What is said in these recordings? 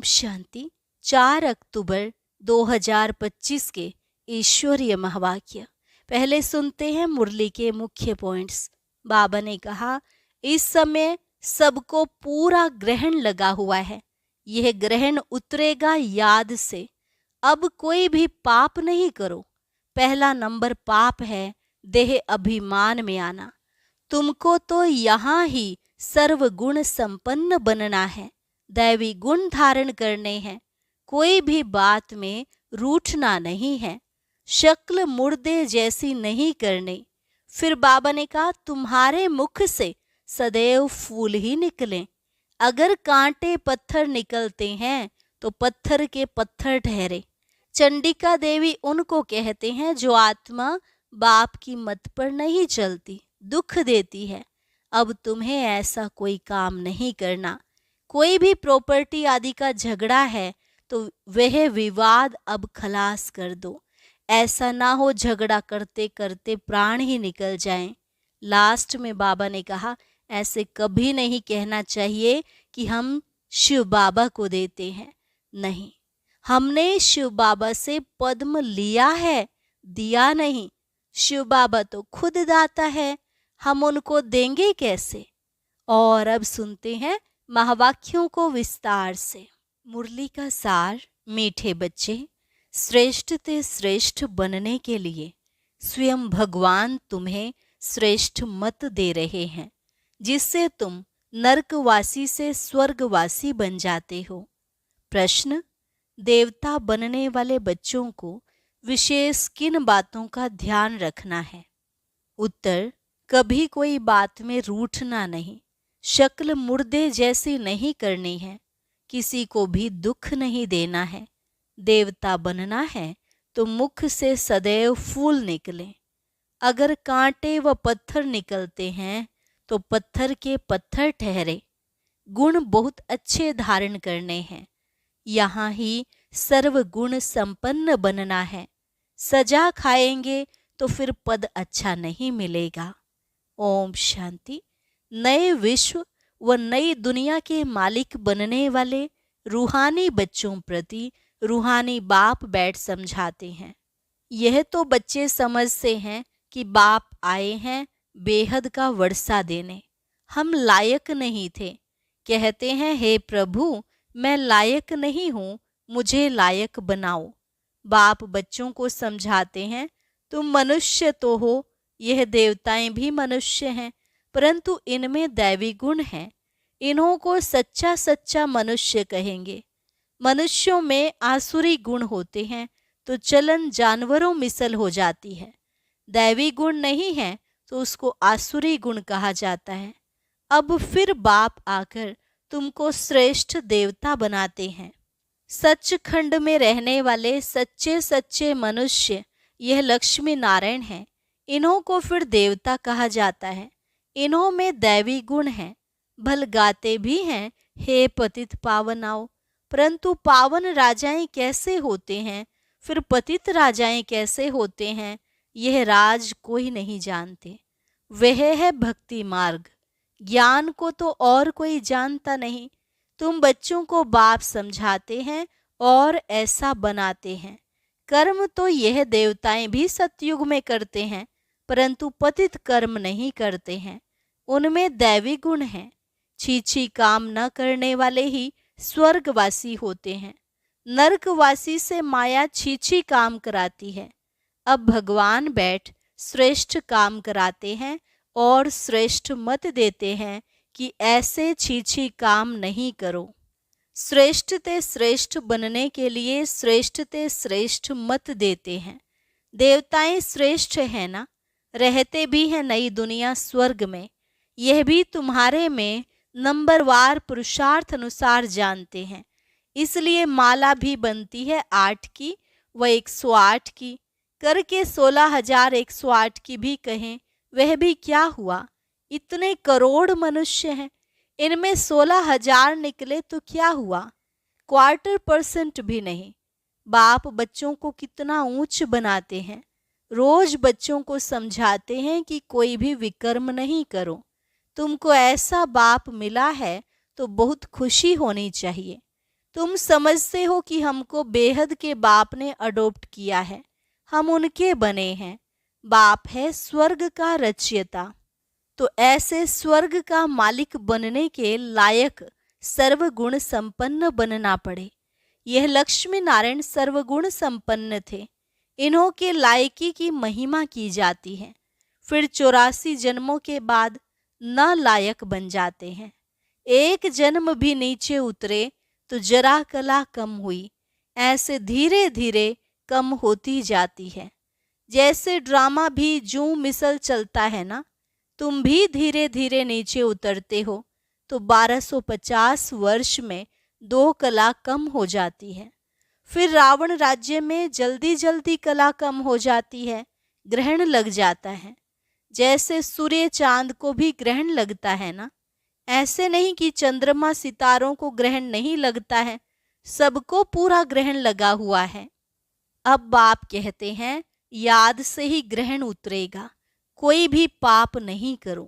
शांति। 4 अक्टूबर 2025 के ईश्वरीय महावाक्य। पहले सुनते हैं मुरली के मुख्य पॉइंट्स। बाबा ने कहा, इस समय सबको पूरा ग्रहण लगा हुआ है। यह ग्रहण उतरेगा याद से। अब कोई भी पाप नहीं करो। पहला नंबर पाप है देह अभिमान में आना। तुमको तो यहाँ ही सर्वगुण संपन्न बनना है, दैवी गुण धारण करने हैं। कोई भी बात में रूठना नहीं है, शक्ल मुर्दे जैसी नहीं करनी। फिर बाबा ने कहा, तुम्हारे मुख से सदैव फूल ही निकलें। अगर कांटे पत्थर निकलते हैं तो पत्थर के पत्थर ठहरे। चंडिका देवी उनको कहते हैं जो आत्मा बाप की मत पर नहीं चलती, दुख देती है। अब तुम्हें ऐसा कोई काम नहीं करना। कोई भी प्रॉपर्टी आदि का झगड़ा है तो वह विवाद अब खलास कर दो। ऐसा ना हो झगड़ा करते करते प्राण ही निकल जाएं। लास्ट में बाबा ने कहा, ऐसे कभी नहीं कहना चाहिए कि हम शिव बाबा को देते हैं। नहीं, हमने शिव बाबा से पद्म लिया है, दिया नहीं। शिव बाबा तो खुद दाता है, हम उनको देंगे कैसे। और अब सुनते हैं महावाक्यों को विस्तार से। मुरली का सार। मीठे बच्चे, श्रेष्ठ ते श्रेष्ठ बनने के लिए स्वयं भगवान तुम्हें श्रेष्ठ मत दे रहे हैं, जिससे तुम नरकवासी से स्वर्गवासी बन जाते हो। प्रश्न, देवता बनने वाले बच्चों को विशेष किन बातों का ध्यान रखना है। उत्तर, कभी कोई बात में रूठना नहीं, शक्ल मुर्दे जैसी नहीं करनी है, किसी को भी दुख नहीं देना है। देवता बनना है तो मुख से सदैव फूल निकले। अगर कांटे व पत्थर निकलते हैं तो पत्थर के पत्थर ठहरे। गुण बहुत अच्छे धारण करने हैं। यहाँ ही सर्वगुण संपन्न बनना है। सजा खाएंगे तो फिर पद अच्छा नहीं मिलेगा। ओम शांति। नए विश्व व नई दुनिया के मालिक बनने वाले रूहानी बच्चों प्रति रूहानी बाप बैठ समझाते हैं। यह तो बच्चे समझते हैं कि बाप आए हैं बेहद का वर्षा देने। हम लायक नहीं थे। कहते हैं, हे प्रभु, मैं लायक नहीं हूँ, मुझे लायक बनाओ। बाप बच्चों को समझाते हैं, तुम मनुष्य तो हो, यह देवताएं भी मनुष्य हैं, परंतु इनमें दैवी गुण हैं। इन्हों को सच्चा सच्चा मनुष्य कहेंगे। मनुष्यों में आसुरी गुण होते हैं तो चलन जानवरों मिसल हो जाती है। दैवी गुण नहीं है तो उसको आसुरी गुण कहा जाता है। अब फिर बाप आकर तुमको श्रेष्ठ देवता बनाते हैं। सचखंड में रहने वाले सच्चे सच्चे मनुष्य यह लक्ष्मी नारायण हैं। इन्हों को फिर देवता कहा जाता है। इन्हों में दैवी गुण हैं। भल गाते भी हैं, हे पतित पावनाओ। परंतु पावन राजाएं कैसे होते हैं, फिर पतित राजाएं कैसे होते हैं, यह राज कोई नहीं जानते। वह है भक्ति मार्ग। ज्ञान को तो और कोई जानता नहीं। तुम बच्चों को बाप समझाते हैं और ऐसा बनाते हैं। कर्म तो यह देवताएं भी सतयुग में करते हैं, परंतु पतित कर्म नहीं करते हैं। उनमें दैवी गुण हैं। छीछी काम न करने वाले ही स्वर्गवासी होते हैं। नरकवासी से माया छीछी काम कराती है। अब भगवान बैठ श्रेष्ठ काम कराते हैं और श्रेष्ठ मत देते हैं कि ऐसे छीछी काम नहीं करो। श्रेष्ठ ते श्रेष्ठ बनने के लिए श्रेष्ठ ते श्रेष्ठ मत देते हैं। देवताएं श्रेष्ठ है ना, रहते भी हैं नई दुनिया स्वर्ग में। यह भी तुम्हारे में नंबरवार पुरुषार्थ अनुसार जानते हैं। इसलिए माला भी बनती है 8 की व 108 की, करके 16,108 की भी कहें, वह भी क्या हुआ। इतने करोड़ मनुष्य हैं, इनमें 16,000 निकले तो क्या हुआ, 1/4% भी नहीं। बाप बच्चों को कितना ऊंच बनाते हैं। रोज बच्चों को समझाते हैं कि कोई भी विकर्म नहीं करो। तुमको ऐसा बाप मिला है तो बहुत खुशी होनी चाहिए। तुम समझते हो कि हमको बेहद के बाप ने अडॉप्ट किया है, हम उनके बने हैं। बाप है स्वर्ग का रचयिता। तो ऐसे स्वर्ग का मालिक बनने के लायक सर्वगुण संपन्न बनना पड़े। यह लक्ष्मी नारायण सर्वगुण संपन्न थे। इन्हों के लायकी की महिमा की जाती है। फिर 84 जन्मों के बाद न लायक बन जाते हैं। एक जन्म भी नीचे उतरे तो जरा कला कम हुई, ऐसे धीरे धीरे कम होती जाती है। जैसे ड्रामा भी जूं मिसल चलता है ना, तुम भी धीरे धीरे नीचे उतरते हो तो 1250 वर्ष में 2 कला कम हो जाती है। फिर रावण राज्य में जल्दी जल्दी कला कम हो जाती है, ग्रहण लग जाता है। जैसे सूर्य चांद को भी ग्रहण लगता है ना, ऐसे नहीं कि चंद्रमा सितारों को ग्रहण नहीं लगता है, सबको पूरा ग्रहण लगा हुआ है। अब बाप कहते हैं याद से ही ग्रहण उतरेगा, कोई भी पाप नहीं करो।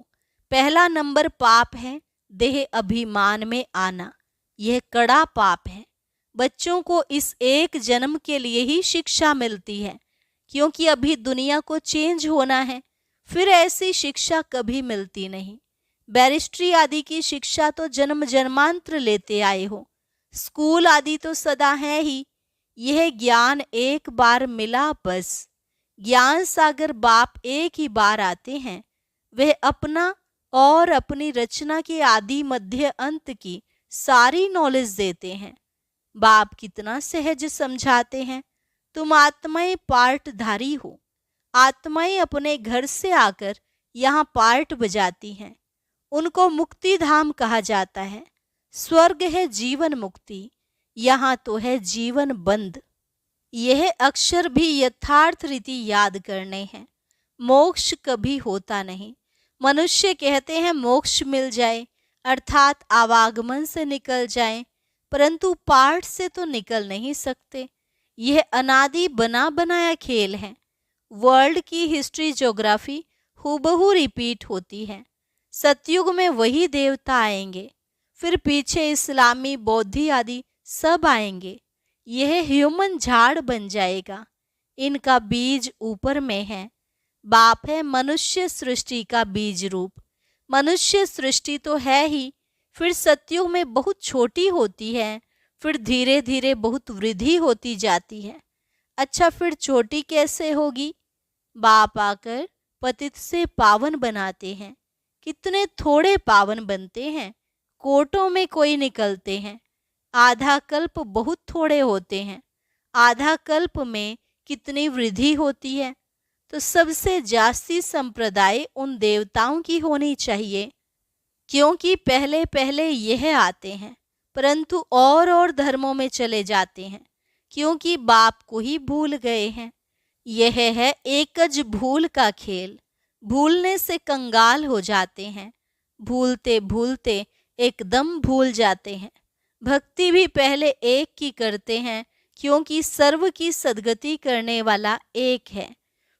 पहला नंबर पाप है देह अभिमान में आना, यह कड़ा पाप है। बच्चों को इस एक जन्म के लिए ही शिक्षा मिलती है, क्योंकि अभी दुनिया को चेंज होना है, फिर ऐसी शिक्षा कभी मिलती नहीं। बैरिस्ट्री आदि की शिक्षा तो जन्म जन्मांतर लेते आए हो, स्कूल आदि तो सदा है ही। यह ज्ञान एक बार मिला बस। ज्ञान सागर बाप एक ही बार आते हैं। वह अपना और अपनी रचना के आदि मध्य अंत की सारी नॉलेज देते हैं। बाप कितना सहज समझाते हैं। तुम आत्माएं पार्टधारी हो। आत्माएं अपने घर से आकर यहाँ पार्ट बजाती हैं। उनको मुक्ति धाम कहा जाता है। स्वर्ग है जीवन मुक्ति, यहाँ तो है जीवन बंद। यह अक्षर भी यथार्थ रीति याद करने हैं। मोक्ष कभी होता नहीं। मनुष्य कहते हैं मोक्ष मिल जाए, अर्थात आवागमन से निकल जाए, परंतु पाठ से तो निकल नहीं सकते। यह अनादि बना बनाया खेल है। वर्ल्ड की हिस्ट्री ज्योग्राफी हूबहू रिपीट होती है। सतयुग में वही देवता आएंगे, फिर पीछे इस्लामी बौद्धि आदि सब आएंगे। यह ह्यूमन झाड़ बन जाएगा। इनका बीज ऊपर में है। बाप है मनुष्य सृष्टि का बीज रूप। मनुष्य सृष्टि तो है ही, फिर सतयुग में बहुत छोटी होती है, फिर धीरे धीरे बहुत वृद्धि होती जाती है। अच्छा, फिर छोटी कैसे होगी? बाप आकर पतित से पावन बनाते हैं। कितने थोड़े पावन बनते हैं, कोटों में कोई निकलते हैं। आधा कल्प बहुत थोड़े होते हैं, आधा कल्प में कितनी वृद्धि होती है। तो सबसे जास्ती संप्रदाय उन देवताओं की होनी चाहिए, क्योंकि पहले पहले यह आते हैं, परंतु और धर्मों में चले जाते हैं, क्योंकि बाप को ही भूल गए हैं। यह है एकज भूल का खेल। भूलने से कंगाल हो जाते हैं, भूलते भूलते एकदम भूल जाते हैं। भक्ति भी पहले एक की करते हैं, क्योंकि सर्व की सद्गति करने वाला एक है।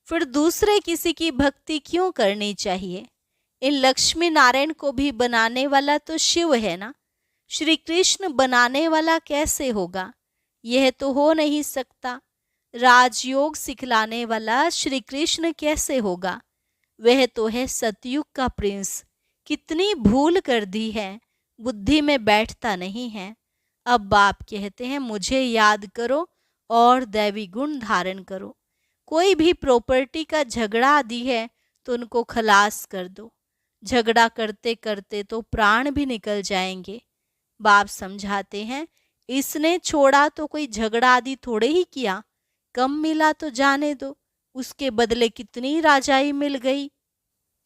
फिर दूसरे किसी की भक्ति क्यों करनी चाहिए? इन लक्ष्मी नारायण को भी बनाने वाला तो शिव है ना। श्री कृष्ण बनाने वाला कैसे होगा? यह तो हो नहीं सकता। राजयोग सिखलाने वाला श्री कृष्ण कैसे होगा? वह तो है सतयुग का प्रिंस। कितनी भूल कर दी है, बुद्धि में बैठता नहीं है। अब बाप कहते हैं मुझे याद करो और दैवी गुण धारण करो। कोई भी प्रॉपर्टी का झगड़ा आदि है तो उनको खलास कर दो। झगड़ा करते करते तो प्राण भी निकल जाएंगे। बाप समझाते हैं इसने छोड़ा तो कोई झगड़ा आदि थोड़े ही किया, कम मिला तो जाने दो, उसके बदले कितनी राजाई मिल गई।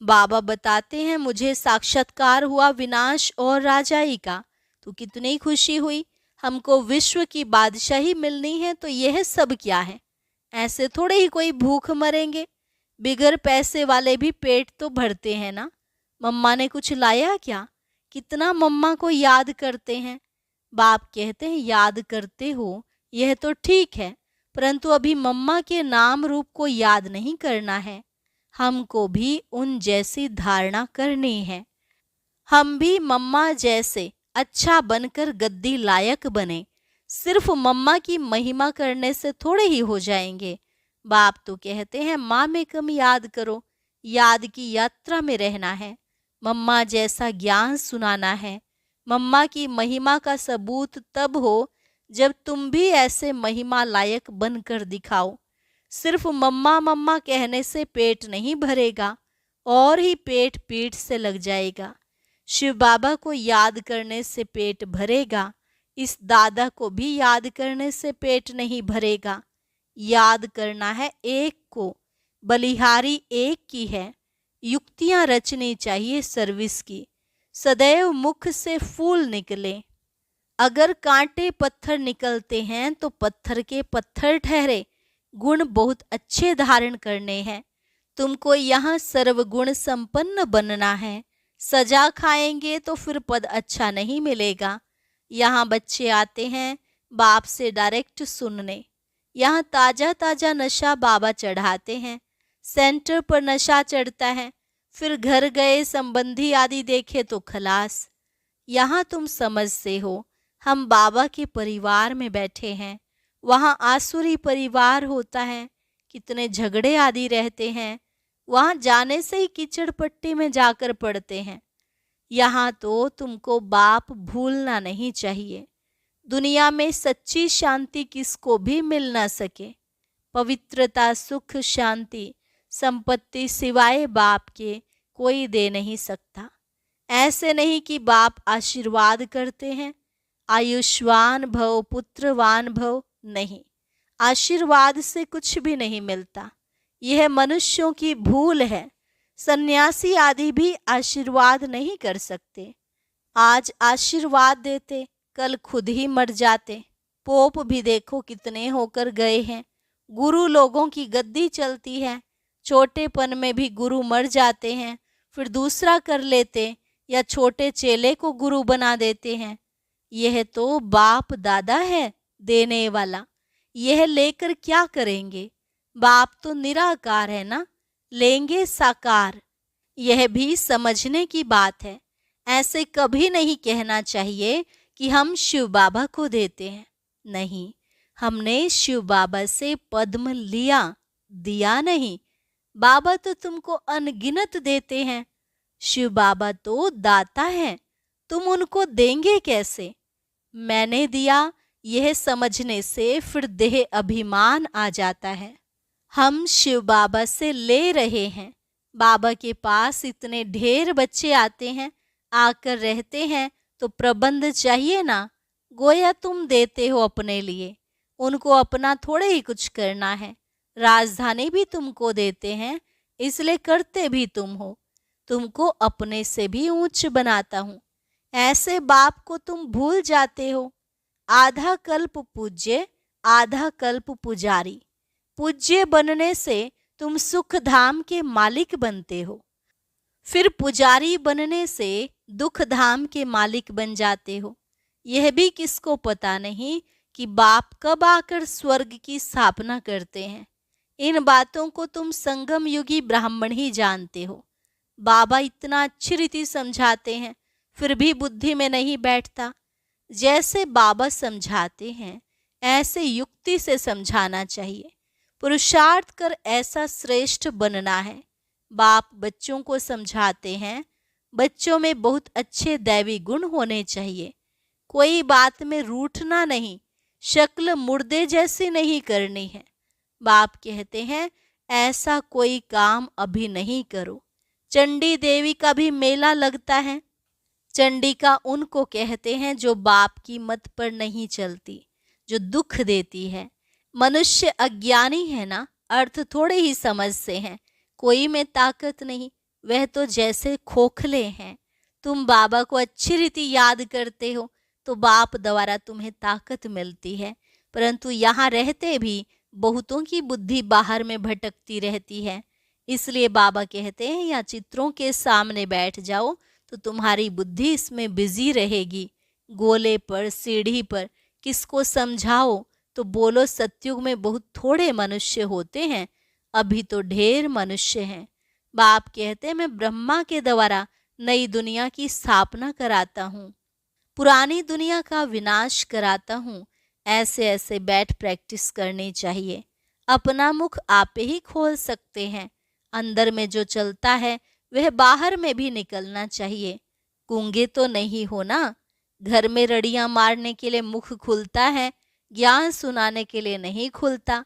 बाबा बताते हैं मुझे साक्षात्कार हुआ विनाश और राजाई का, तो कितनी खुशी हुई। हमको विश्व की बादशाही मिलनी है, तो यह सब क्या है? ऐसे थोड़े ही कोई भूख मरेंगे। बिगर पैसे वाले भी पेट तो भरते हैं ना। मम्मा ने कुछ लाया क्या? कितना मम्मा को याद करते हैं। बाप कहते हैं याद करते हो यह तो ठीक है, परंतु अभी मम्मा के नाम रूप को याद नहीं करना है। हमको भी उन जैसी धारणा करनी है। हम भी मम्मा जैसे अच्छा बनकर गद्दी लायक बने, सिर्फ मम्मा की महिमा करने से थोड़े ही हो जाएंगे। बाप तो कहते हैं माँ में कम याद करो, याद की यात्रा में रहना है, मम्मा जैसा ज्ञान सुनाना है। मम्मा की महिमा का सबूत तब हो जब तुम भी ऐसे महिमा लायक बनकर दिखाओ। सिर्फ मम्मा मम्मा कहने से पेट नहीं भरेगा, और ही पेट पीठ से लग जाएगा। शिव बाबा को याद करने से पेट भरेगा, इस दादा को भी याद करने से पेट नहीं भरेगा। याद करना है एक को, बलिहारी एक की है। युक्तियां रचनी चाहिए सर्विस की, सदैव मुख से फूल निकले। अगर कांटे पत्थर निकलते हैं तो पत्थर के पत्थर ठहरे। गुण बहुत अच्छे धारण करने हैं। तुमको यहाँ सर्वगुण संपन्न बनना है। सजा खाएंगे तो फिर पद अच्छा नहीं मिलेगा। यहाँ बच्चे आते हैं बाप से डायरेक्ट सुनने। यहाँ ताजा ताजा नशा बाबा चढ़ाते हैं। सेंटर पर नशा चढ़ता है, फिर घर गए संबंधी आदि देखे तो खलास। यहाँ तुम समझते हो हम बाबा के परिवार में बैठे हैं, वहाँ आसुरी परिवार होता है, कितने झगड़े आदि रहते हैं। वहाँ जाने से ही कीचड़ पट्टी में जाकर पड़ते हैं। यहाँ तो तुमको बाप भूलना नहीं चाहिए। दुनिया में सच्ची शांति किसको भी मिल ना सके। पवित्रता, सुख, शांति, संपत्ति सिवाय बाप के कोई दे नहीं सकता। ऐसे नहीं कि बाप आशीर्वाद करते हैं, आयुष्मान भव, पुत्रवान भव, नहीं, आशीर्वाद से कुछ भी नहीं मिलता। यह मनुष्यों की भूल है। सन्यासी आदि भी आशीर्वाद नहीं कर सकते। आज आशीर्वाद देते, कल खुद ही मर जाते। पोप भी देखो कितने होकर गए हैं। गुरु लोगों की गद्दी चलती है, छोटेपन में भी गुरु मर जाते हैं, फिर दूसरा कर लेते या छोटे चेले को गुरु बना देते हैं। यह तो बाप दादा है देने वाला, यह लेकर क्या करेंगे। बाप तो निराकार है ना, लेंगे साकार। यह भी समझने की बात है। ऐसे कभी नहीं कहना चाहिए कि हम शिव बाबा को देते हैं। नहीं, हमने शिव बाबा से पद्म लिया, दिया नहीं। बाबा तो तुमको अनगिनत देते हैं। शिव बाबा तो दाता हैं, तुम उनको देंगे कैसे। मैंने दिया यह समझने से फिर देह अभिमान आ जाता है। हम शिव बाबा से ले रहे हैं। बाबा के पास इतने ढेर बच्चे आते हैं, आकर रहते हैं, तो प्रबंध चाहिए ना। गोया तुम देते हो अपने लिए, उनको अपना थोड़े ही कुछ करना है। राजधानी भी तुमको देते हैं, इसलिए करते भी तुम हो। तुमको अपने से भी ऊंच बनाता हूँ। ऐसे बाप को तुम भूल जाते हो। आधा कल्प पूज्य, आधा कल्प पुजारी। पूज्य बनने से तुम सुख धाम के मालिक बनते हो, फिर पुजारी बनने से दुख धाम के मालिक बन जाते हो। यह भी किसको पता नहीं कि बाप कब आकर स्वर्ग की स्थापना करते हैं। इन बातों को तुम संगम युगी ब्राह्मण ही जानते हो। बाबा इतना अच्छी रीति समझाते हैं, फिर भी बुद्धि में नहीं बैठता। जैसे बाबा समझाते हैं ऐसे युक्ति से समझाना चाहिए। पुरुषार्थ कर ऐसा श्रेष्ठ बनना है। बाप बच्चों को समझाते हैं, बच्चों में बहुत अच्छे दैवी गुण होने चाहिए। कोई बात में रूठना नहीं, शक्ल मुर्दे जैसी नहीं करनी है। बाप कहते हैं ऐसा कोई काम अभी नहीं करो। चंडी देवी का भी मेला लगता है। चंडिका उनको कहते हैं जो बाप की मत पर नहीं चलती, जो दुख देती है। मनुष्य अज्ञानी है ना, अर्थ थोड़े ही समझते हैं। कोई में ताकत नहीं, वह तो जैसे खोखले हैं। तुम बाबा को अच्छी रीति याद करते हो तो बाप द्वारा तुम्हें ताकत मिलती है। परंतु यहाँ रहते भी बहुतों की बुद्धि बाहर में भटकती रहती है। इसलिए बाबा कहते हैं या चित्रों के सामने बैठ जाओ तो तुम्हारी बुद्धि इसमें बिजी रहेगी। गोले पर, सीढ़ी पर किसको समझाओ तो बोलो सतयुग में बहुत थोड़े मनुष्य होते हैं, अभी तो ढेर मनुष्य हैं। बाप कहते हैं मैं ब्रह्मा के द्वारा नई दुनिया की स्थापना कराता हूँ, पुरानी दुनिया का विनाश कराता हूँ। ऐसे ऐसे बैठ प्रैक्टिस करनी चाहिए। अपना मुख आप ही खोल सकते हैं। अंदर में जो चलता है वह बाहर में भी निकलना चाहिए। गूंगे तो नहीं हो ना। घर में रड़ियां मारने के लिए मुख खुलता है, ज्ञान सुनाने के लिए नहीं खुलता।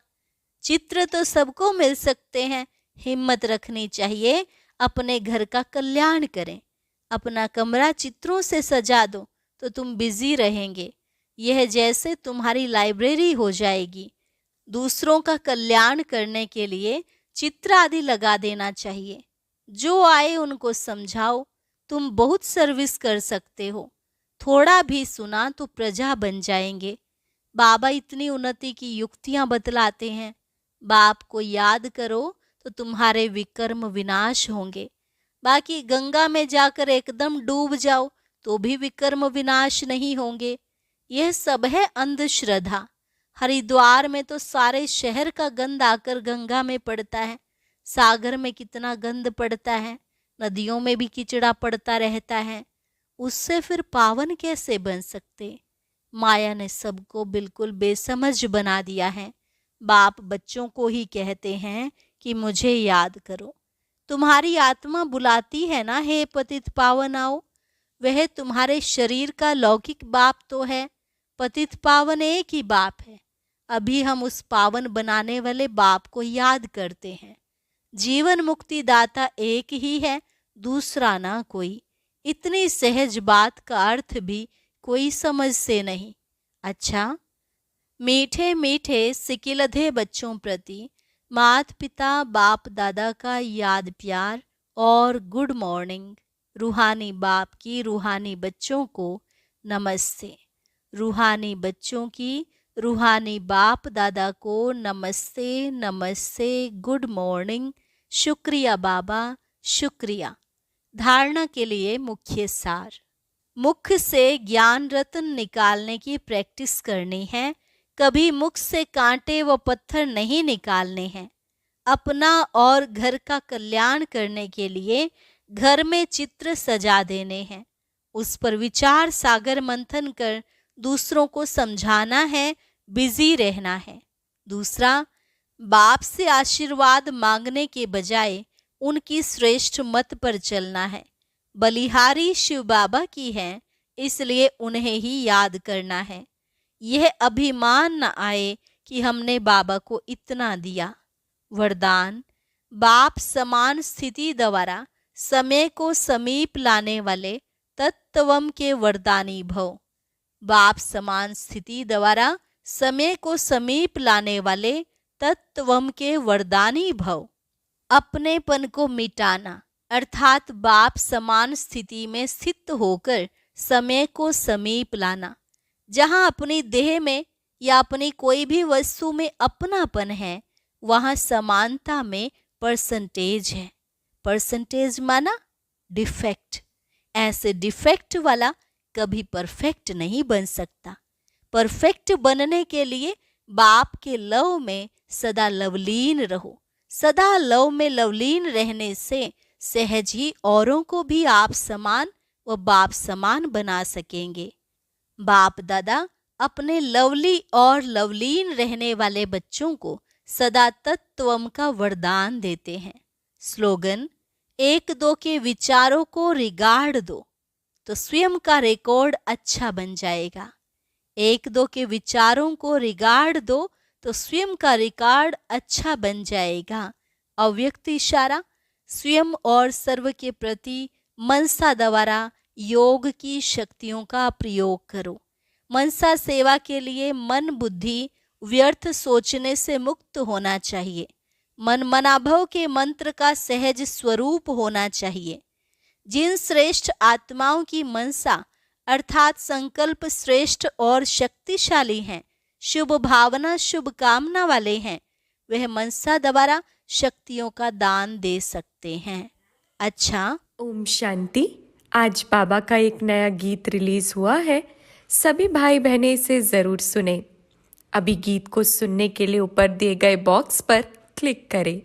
चित्र तो सबको मिल सकते हैं। हिम्मत रखनी चाहिए, अपने घर का कल्याण करें। अपना कमरा चित्रों से सजा दो तो तुम बिजी रहेंगे। यह जैसे तुम्हारी लाइब्रेरी हो जाएगी। दूसरों का कल्याण करने के लिए चित्र आदि लगा देना चाहिए। जो आए उनको समझाओ। तुम बहुत सर्विस कर सकते हो। थोड़ा भी सुना तो प्रजा बन जाएंगे। बाबा इतनी उन्नति की युक्तियां बतलाते हैं। बाप को याद करो तो तुम्हारे विकर्म विनाश होंगे। बाकी गंगा में जाकर एकदम डूब जाओ तो भी विकर्म विनाश नहीं होंगे। यह सब है अंधश्रद्धा। हरिद्वार में तो सारे शहर का गंद आकर गंगा में पड़ता है। सागर में कितना गंद पड़ता है। नदियों में भी कीचड़ा पड़ता रहता है। उससे फिर पावन कैसे बन सकते। माया ने सबको बिल्कुल बेसमझ बना दिया है। बाप बच्चों को ही कहते हैं कि मुझे याद करो। तुम्हारी आत्मा बुलाती है ना, हे पतित पावन आओ। वह तुम्हारे शरीर का लौकिक बाप तो है। पतित पावन एक ही बाप है। अभी हम उस पावन बनाने वाले बाप को याद करते हैं। जीवन मुक्ति दाता एक ही है, दूसरा ना कोई। इतनी सहज बात का अर्थ भी कोई समझ से नहीं। अच्छा, मीठे मीठे सिकिलधे बच्चों प्रति मात पिता बाप दादा का याद प्यार और गुड मॉर्निंग। रूहानी बाप की रूहानी बच्चों को नमस्ते। रूहानी बच्चों की रूहानी बाप दादा को नमस्ते नमस्ते, गुड मॉर्निंग। शुक्रिया बाबा, शुक्रिया। धारणा के लिए मुख्य सार। मुख से ज्ञान रत्न निकालने की प्रैक्टिस करनी है। कभी मुख से कांटे व पत्थर नहीं निकालने हैं। अपना और घर का कल्याण करने के लिए घर में चित्र सजा देने हैं। उस पर विचार सागर मंथन कर दूसरों को समझाना है, बिजी रहना है। दूसरा, बाप से आशीर्वाद मांगने के बजाय उनकी श्रेष्ठ मत पर चलना है। बलिहारी शिव बाबा की है, इसलिए उन्हें ही याद करना है। यह अभिमान न आए कि हमने बाबा को इतना दिया। वरदान, बाप समान स्थिति द्वारा समय को समीप लाने वाले तत्वम के वरदानी भव। बाप समान स्थिति द्वारा समय को समीप लाने वाले तत्वम के वरदानी भव। अपनेपन को मिटाना अर्थात बाप समान स्थिति में स्थित होकर समय को समीप लाना। जहाँ अपनी देह में या अपनी कोई भी वस्तु में अपनापन है, वहाँ समानता में परसेंटेज है। परसेंटेज माना डिफेक्ट। ऐसे डिफेक्ट वाला कभी परफेक्ट नहीं बन सकता। परफेक्ट बनने के लिए बाप के लव में सदा लवलीन रहो। सदा लव में लवलीन रहने से सहज ही औरों को भी आप समान व बाप समान बना सकेंगे। बाप दादा अपने लवली और लवलीन रहने वाले बच्चों को सदा तत्वम का वरदान देते हैं। स्लोगन, एक दो के विचारों को रिगार्ड दो तो स्वयं का रिकॉर्ड अच्छा बन जाएगा। एक दो के विचारों को रिगार्ड दो तो स्वयं का रिकॉर्ड अच्छा बन जाएगा। अव्यक्त इशारा, स्वयं और सर्व के प्रति मनसा द्वारा योग की शक्तियों का प्रयोग करो। मनसा सेवा के लिए मन बुद्धि व्यर्थ सोचने से मुक्त होना चाहिए। मन मनाभव के मंत्र का सहज स्वरूप होना चाहिए। जिन श्रेष्ठ आत्माओं की मनसा अर्थात संकल्प श्रेष्ठ और शक्तिशाली हैं, शुभ भावना शुभ कामना वाले हैं, वह मनसा द्वारा शक्तियों का दान दे सकते हैं। अच्छा, ओम शांति। आज बाबा का एक नया गीत रिलीज हुआ है, सभी भाई बहनें इसे जरूर सुने। अभी गीत को सुनने के लिए ऊपर दिए गए बॉक्स पर क्लिक करें।